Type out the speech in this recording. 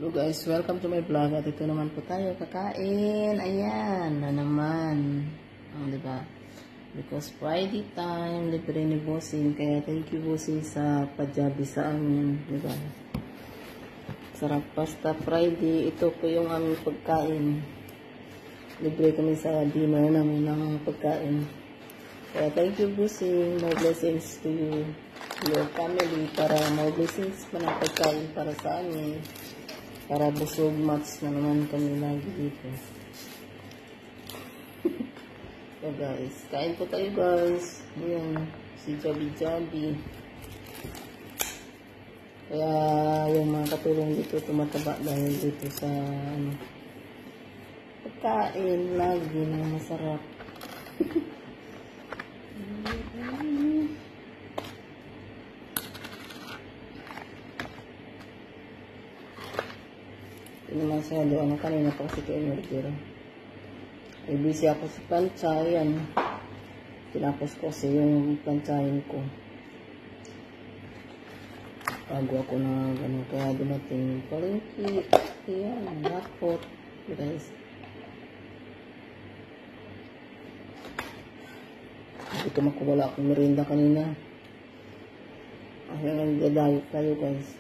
Hello guys, welcome to my vlog. At ito naman po tayo kakain. Ayan, na naman. Diba? Because Friday time, libre ni Bossing. Kaya thank you Bossing sa pajabi sa amin. Diba? Sarap pasta Friday. Ito po yung aming pagkain. Libre kami sa dinner namin ng pagkain. Kaya thank you Bossing. More blessings to you, your family. Para more blessings pa ng pagkain para sa amin. Para busog match na naman kami lagi dito. So guys, kain po tayo guys. Ayan, si Jabi Jabi. Kaya yung mga katulong dito tumataba dahil dito sa pagkain lagi na masarap. Hindi naman masyado, kanina pa kasi kayo order. Ay, busy ako sa plancha, yan. Tinapos ko kasi yung planchahin ko. Bago ako na gano'n, kaya dumating palengke. Yan, hotpot. Guys. Dito makuwala akong merienda kanina. Ay, nagdadayot tayo guys.